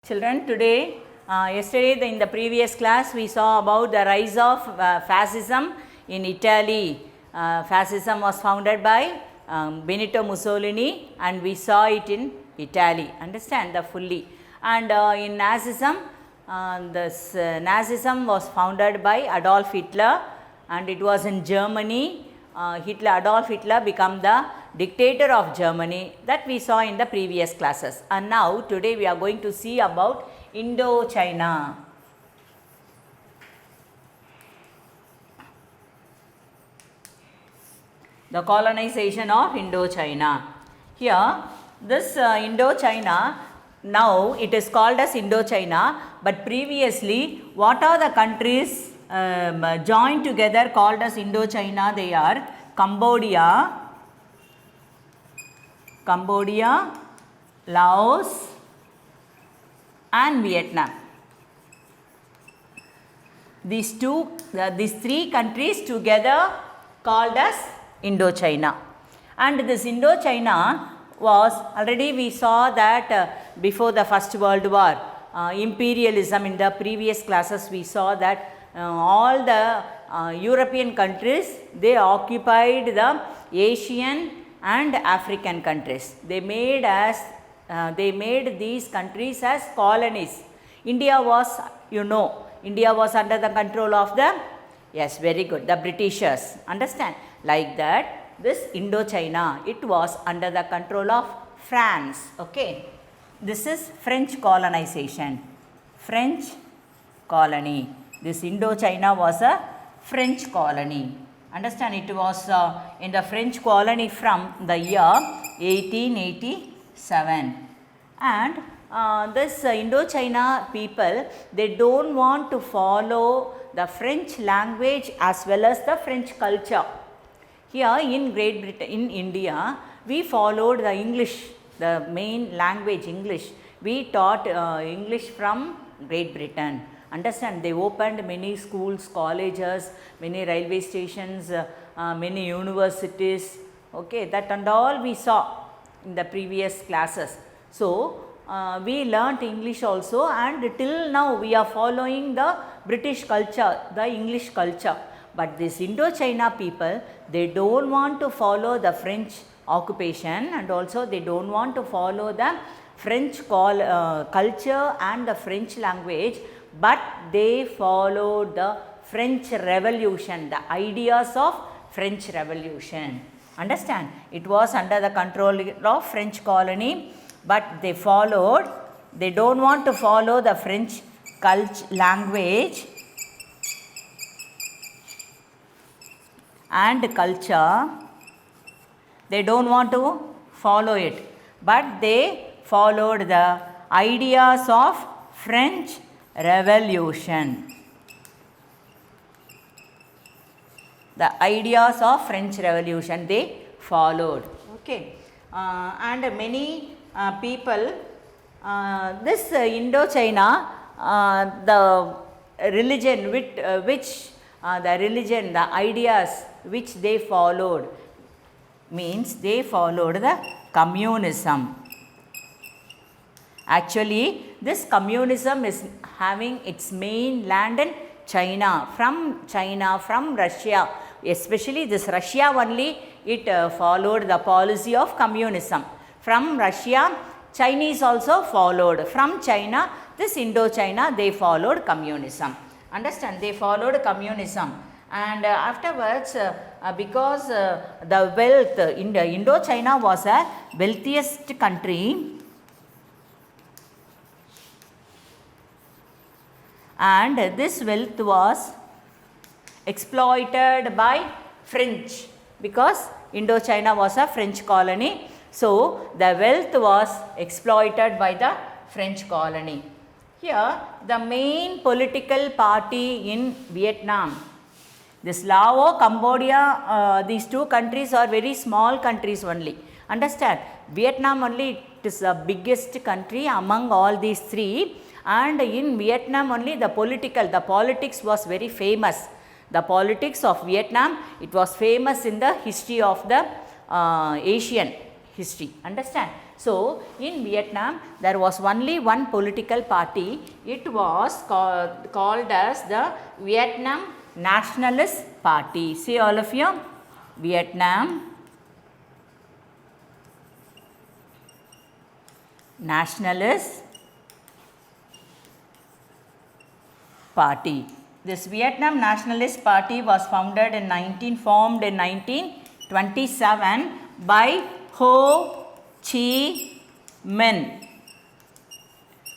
Children, today, yesterday in the previous class we saw about the rise of fascism in Italy. Fascism was founded by Benito Mussolini and we saw it in Italy, understand the fully. And in Nazism, Nazism was founded by Adolf Hitler and it was in Germany. Adolf Hitler became the dictator of Germany, that we saw in the previous classes. And now today we are going to see about Indochina. The colonization of Indochina. Here this Indochina, now it is called as Indochina, but previously what are the countries joined together called as Indochina? They are Cambodia, Laos and Vietnam. These three countries together called as Indochina. And this Indochina was already, we saw that before the First World War, imperialism, in the previous classes we saw that all the European countries, they occupied the Asian and African countries. They made these countries as colonies. India was, India was under the control of the, yes, very good, the Britishers, understand. Like that, this Indochina, it was under the control of France, okay. This is French colonization, French colony. This Indochina was a French colony. Understand, it was in the French colony from the year 1887. And this Indochina people, they don't want to follow the French language as well as the French culture. Here in Great Britain, in India, we followed the English, the main language English. We taught English from Great Britain. Understand, they opened many schools, colleges, many railway stations, many universities, okay, that and all we saw in the previous classes. So, we learnt English also, and till now we are following the British culture, the English culture. But this Indochina people, they don't want to follow the French occupation, and also they don't want to follow the French culture and the French language, but they followed the French Revolution, the ideas of French Revolution. Understand? It was under the control of French colony, but they don't want to follow the French language and culture. They don't want to follow it, but they followed the ideas of French Revolution. The ideas of French Revolution they followed, okay. And many people, this Indochina, the religion the ideas which they followed, means they followed the communism. Actually, this communism is having its main land in China, from Russia. Especially this Russia only, it followed the policy of communism. From Russia, Chinese also followed. From China, this Indochina, they followed communism. Understand? They followed communism. And afterwards, because the wealth, Indochina was a wealthiest country, and this wealth was exploited by French, because Indochina was a French colony. So, the wealth was exploited by the French colony. Here, the main political party in Vietnam, this Laos, Cambodia, these two countries are very small countries only. Understand? Vietnam only, it is the biggest country among all these three. And in Vietnam only the politics was very famous. The politics of Vietnam, it was famous in the history of the Asian history. Understand? So, in Vietnam there was only one political party. It was called as the Vietnam Nationalist Party. See all of you, Vietnam Nationalist Party. This Vietnam Nationalist Party was formed in 1927 by Ho Chi Minh.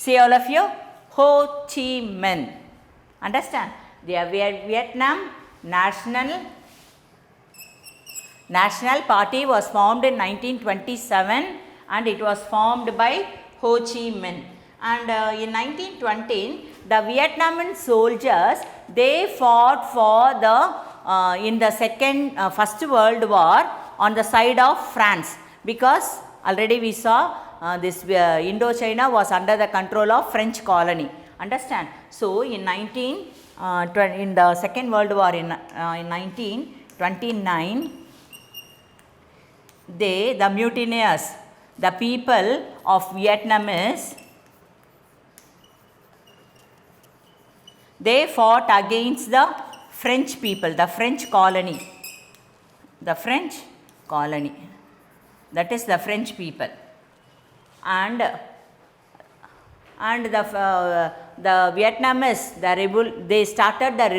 See all of you, Ho Chi Minh. Understand? The Vietnam National Party was formed in 1927 and it was formed by Ho Chi Minh. And in 1920, the Vietnamese soldiers, they fought for the in the First World War on the side of France, because already we saw this Indochina was under the control of French colony. Understand? So, in the Second World War in 1929, the mutineers, the people of Vietnamese, they fought against the French people, the French colony. The French colony. That is the French people. And the Vietnamese, they started the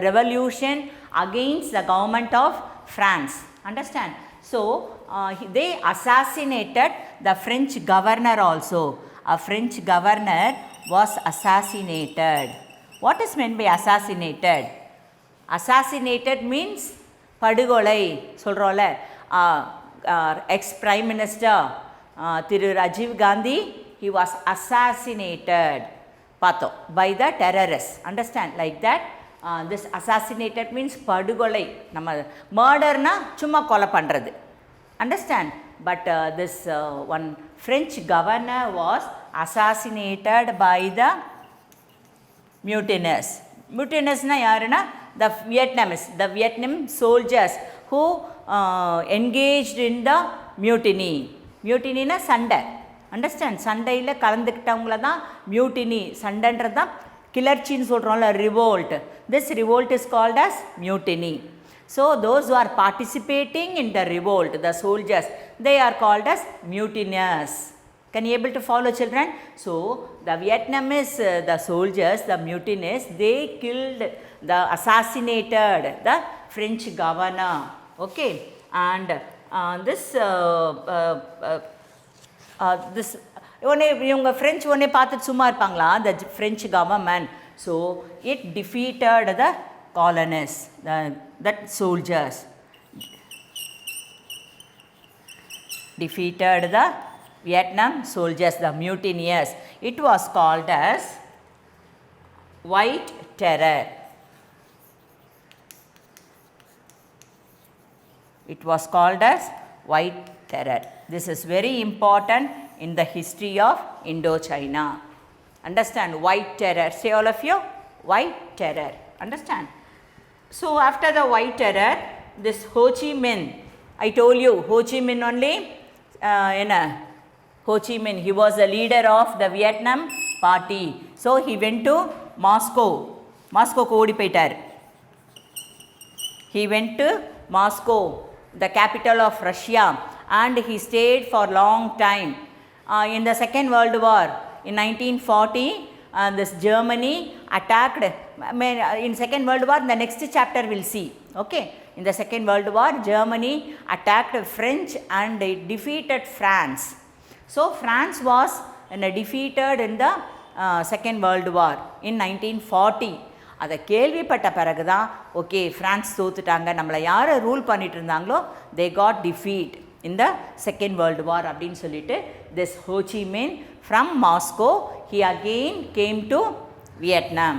revolution against the government of France. Understand? So, they assassinated the French governor also. A French governor was assassinated. What is meant by assassinated? Assassinated means படுகொலை சொல்கிறோம்ல. Ex-Prime Minister Thiru Rajiv Gandhi, he was assassinated பார்த்தோம் by the terrorists. Understand? Like that. This assassinated means படுகொலை. நம்ம murderனா சும்மா கொலை பண்ணுறது. Understand? But this one French governor was assassinated by the mutineers. Mutineers na yaruna? The Vietnamese, the Vietnam soldiers who engaged in the mutiny. Mutiny na சண்டை. Understand? சண்டையில் கலந்துக்கிட்டவங்கள தான் mutiny. சண்டைன்றது தான் கிளர்ச்சின்னு சொல்கிறோம்ல, revolt. This revolt is called as mutiny. So, those who are participating in the revolt, the soldiers, they are called as mutineers. Can you able to follow, children? So, the Vietnamese, the soldiers, the mutineers, they killed, assassinated the French governor. Okay, and this இவங்க French ஒன்னே பார்த்துட்டு சும்மா இருப்பாங்களா, the French government. So, it defeated the colonists, that soldiers defeated the Vietnam soldiers, the mutineers. It was called as White Terror. It was called as White Terror. This is very important in the history of Indochina. Understand? White Terror. Say all of you, White Terror. Understand? So, after the White Terror, this Ho Chi Minh, I told you, Ho Chi Minh only, Ho Chi Minh, he was the leader of the Vietnam party. So, he went to Moscow. Moscow ku ஓடி போயிட்டார். He went to Moscow, the capital of Russia, and he stayed for long time. In the Second World War, in 1940, this Germany attacked. In Second World War, the next chapter we'll see. Okay, in the Second World War, Germany attacked French and it defeated France. So, France was defeated in the Second World War in 1940. அதை கேள்விப்பட்ட பிறகு தான் okay France தோத்துட்டாங்க, நம்மளை யாரை rule பண்ணிட்டு இருந்தாங்களோ they got defeat in the Second World War அப்படின்னு சொல்லிட்டு this Ho Chi Minh from Moscow, he again came to Vietnam.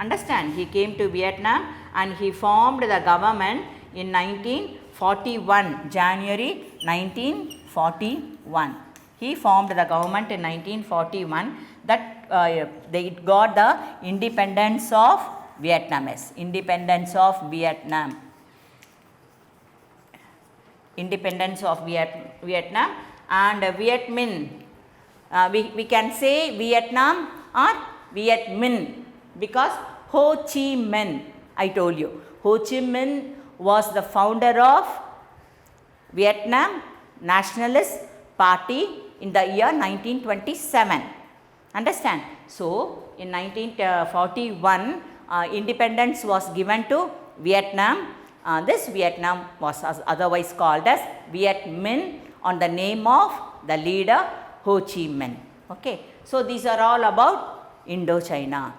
Understand? He came to Vietnam and he formed the government in 1941, January 1941. He formed the government in 1941 that it got the independence of Vietnamese, independence of Vietnam. Independence of Vietnam, and Viet Minh. We can say Vietnam or Viet Minh because Ho Chi Minh, I told you. Ho Chi Minh was the founder of Vietnam Nationalist Party in the year 1927. Understand? So, in 1941, independence was given to Vietnam. This Vietnam was otherwise called as Viet Minh on the name of the leader Ho Chi Minh. Okay. So, these are all about Indochina.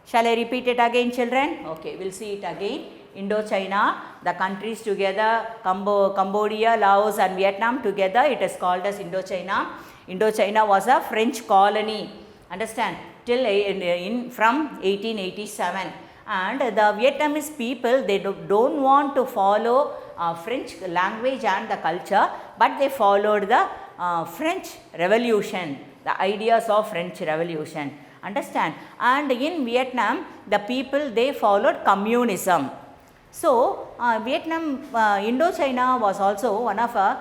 Shall I repeat it again, children? Okay, we will see it again. Indochina, the countries together, Cambodia, Laos and Vietnam together, it is called as Indochina. Indochina was a French colony, understand, till from 1887. And the Vietnamese people, they don't want to follow French language and the culture, but they followed the French Revolution, the ideas of French Revolution. Understand? And in Vietnam, the people, they followed communism. So, Vietnam, Indochina was also one of a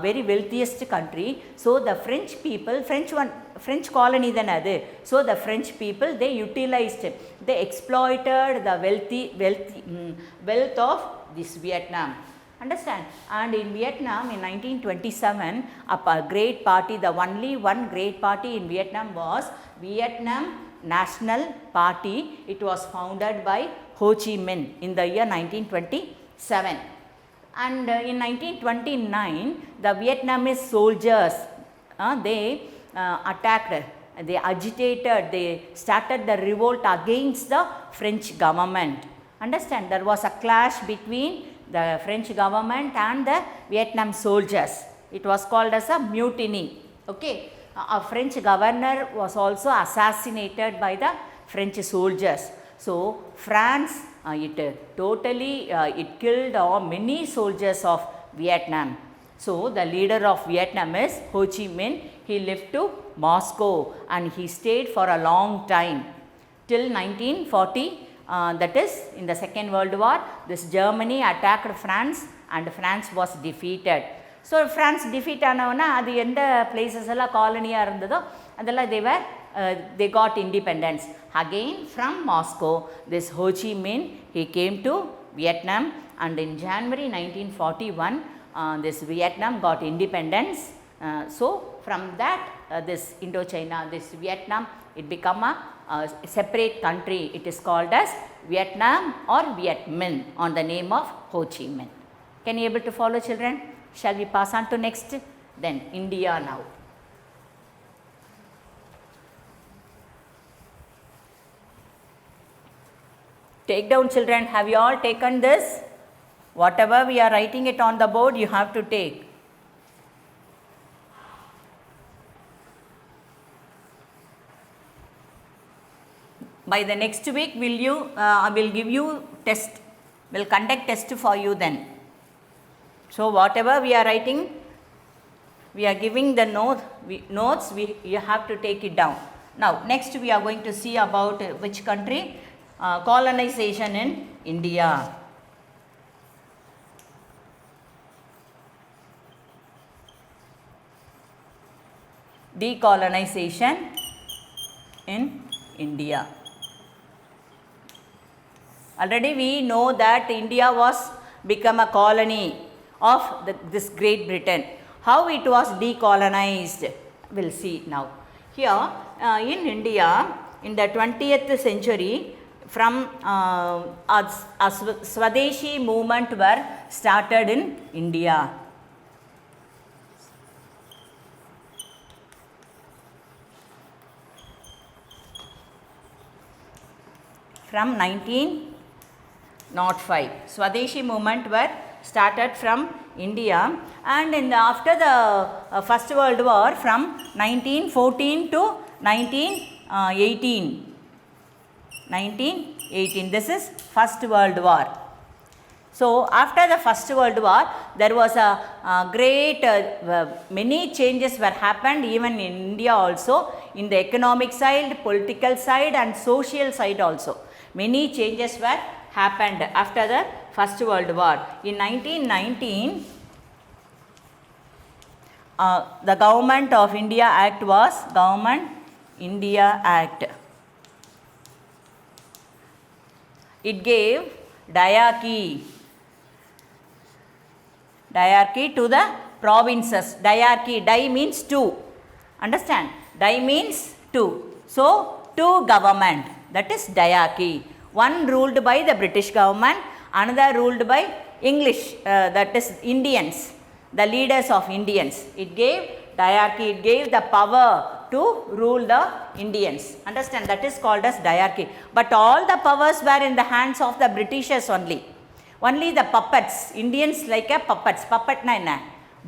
very wealthiest country. So, the French people, French colony then adu. So, the French people, they utilized, they exploited the wealth of this Vietnam. Understand? And in Vietnam in 1927, a great party, the only one great party in Vietnam was Vietnam National Party. It was founded by Ho Chi Minh in the year 1927. And in 1929, the Vietnamese soldiers, they attacked, they agitated, they started the revolt against the French government. Understand? There was a clash between the French government and the Vietnam soldiers. It was called as a mutiny. Okay. A French governor was also assassinated by the French soldiers. So, France, it killed many soldiers of Vietnam. So, the leader of Vietnam is Ho Chi Minh. He left to Moscow and he stayed for a long time till 1940. That is in the Second World War, this Germany attacked France and France was defeated. So, France defeat ஆனவனா அது எந்த places எல்லாம் காலனியாக இருந்ததோ அதெல்லாம் they got independence. Again from Moscow, this Ho Chi Minh, he came to Vietnam and in January 1941, this Vietnam got independence. So, from that this Indochina, this Vietnam, it become a separate country. It is called as Vietnam or Viet Minh on the name of Ho Chi Minh. Can you able to follow, children? Shall we pass on to next? Then India now. Take down, children. Have you all taken this? Whatever we are writing it on the board, you have to take. By the next week, I will give you test. Will conduct test for you then. So, whatever we are writing, we are giving the notes, you have to take it down. Now, next we are going to see about which country? Colonization in India. Decolonization in India. Already we know that India was become a colony of this Great Britain. How it was decolonized, we will see now. Here in India, in the 20th century, from Swadeshi movement were started in India. From 1905, Swadeshi movement were started from India, and after the First World War, from 1914 to 1918, this is First World War. So, after the First World War, there was a great, many changes were happened even in India also, in the economic side, political side and social side also. Many changes were happened after the First World War. In 1919, The Government of India Act was Government India Act. It gave diarchy to the provinces. Diarchy, di means two. Understand? Di means two. So, two government, that is diarchy. One ruled by the British government, another ruled by English, that is Indians, the leaders of Indians. It gave diarchy, it gave the power to rule the Indians. Understand? That is called as diarchy. But all the powers were in the hands of the Britishers only. Only the puppets, Indians like a puppets. Puppetna enna?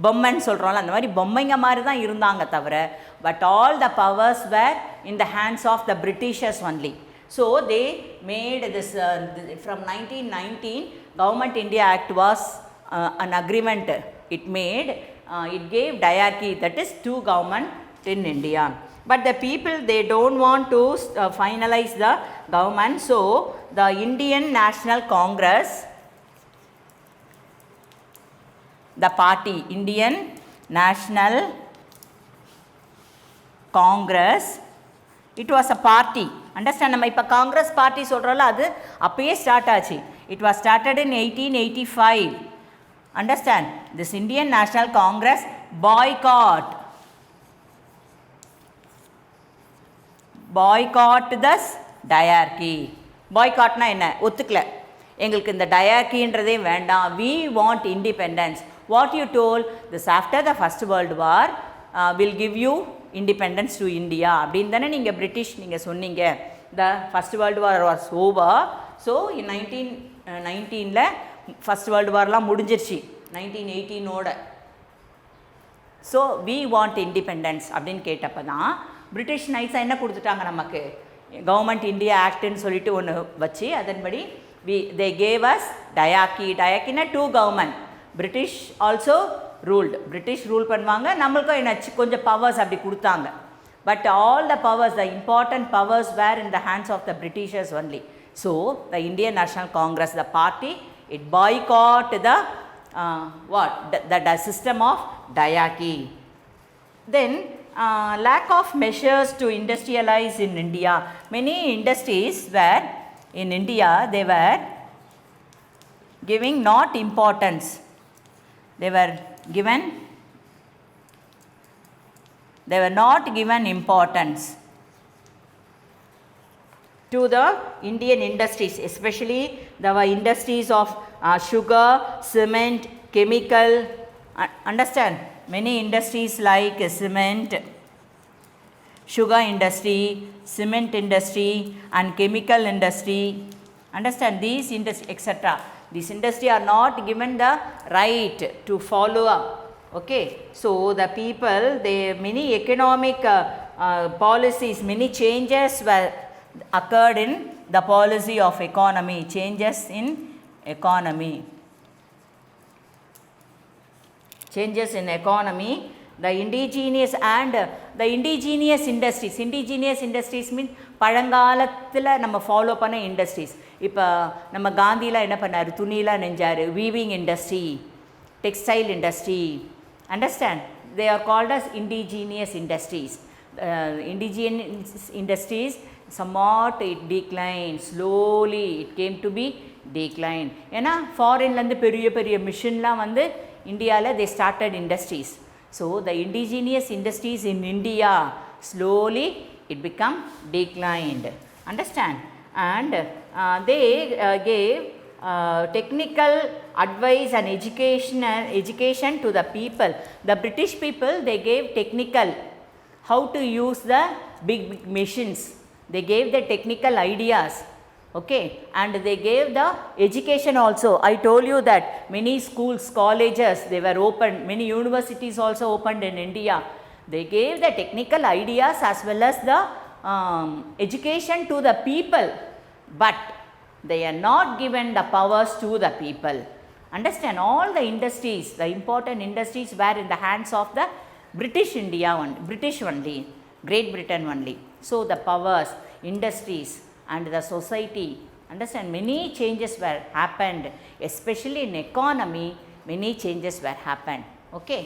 பொம்மைன்னு சொல்கிறோம்ல அந்த மாதிரி பொம்மைங்க மாதிரி தான் இருந்தாங்க தவிர but all the powers were in the hands of the Britishers only. So they made this from 1919 Government India Act was an agreement it made. It gave diarchy, that is two government in India. But the people, they don't want to finalize the government. So the Indian National Congress, the party Indian National Congress, it was a party. Understand? நம்ம இப்போ Congress party சொல்கிறோம்ல அது அப்பயே start ஆச்சு. It was started in 1885. Understand? This Indian National Congress boycott this diarchy. Boycottனா என்ன? ஒத்துக்கல, எங்களுக்கு இந்த டயார்கின்றதே வேண்டாம், we want independence. What you told, this after the First World War will give you independence to India அப்படின்னு தானே நீங்கள் British நீங்கள் சொன்னீங்க. The First World War was over. So in 1919 first world வார்லாம் முடிஞ்சிருச்சு 1918ஓட. ஸோ வி வாண்ட் இண்டிபெண்டன்ஸ் அப்படின்னு கேட்டப்போ தான் பிரிட்டிஷ் நைட்ஸாக என்ன கொடுத்துட்டாங்க நமக்கு, கவர்மெண்ட் இந்தியா ஆக்ட்னு சொல்லிட்டு ஒன்று வச்சு அதன்படி they gave us diarchy. Diarchyனா two government, British also ruled, British rule பண்ணுவாங்க, நம்மளுக்கும் என்ன கொஞ்சம் பவர்ஸ் அப்படி கொடுத்தாங்க. But all the powers, the important powers were in the hands of the Britishers only. So the Indian National Congress, the party, it boycott the the system of diarchy. Then lack of measures to industrialize in India. Many industries were in India, they were giving not importance, they were not given importance to the Indian industries, especially the industries of sugar, cement, chemical. Understand? Many industries like cement, sugar industry, cement industry and chemical industry. Understand? These industries, etc. These industries are not given the right to follow up. Okay. So the people, they many economic policies, many changes were occurred in the policy of economy, changes in economy. Changes in economy, the indigenous and the indigenous industries mean பழங்காலத்தில் நம்ம follow பண்ண industries. இப்போ நம்ம காந்தியில் என்ன பண்ணார், துணியெலாம் நெஞ்சார், weaving industry, textile industry. Understand? they are called as indigenous industries. Indigenous industries somewhat it declined, slowly it came to be declined. ஏன்னா ஃபாரின்லேருந்து பெரிய பெரிய மிஷின்லாம் வந்து இந்தியாவில் they started industries. So the indigenous industries in India slowly it become declined. Understand? And they gave technical advice and education to the people. The British people, they gave technical, how to use the big machines. They gave the technical ideas. Okay, and they gave the education also. I told you that many schools, colleges, they were opened, many universities also opened in India. They gave the technical ideas as well as the education to the people, but they are not given the powers to the people. Understand? All the industries, the important industries were in the hands of the British India, British only, Great Britain only. So the powers, industries and the society, understand, many changes were happened, especially in economy, many changes were happened. Okay.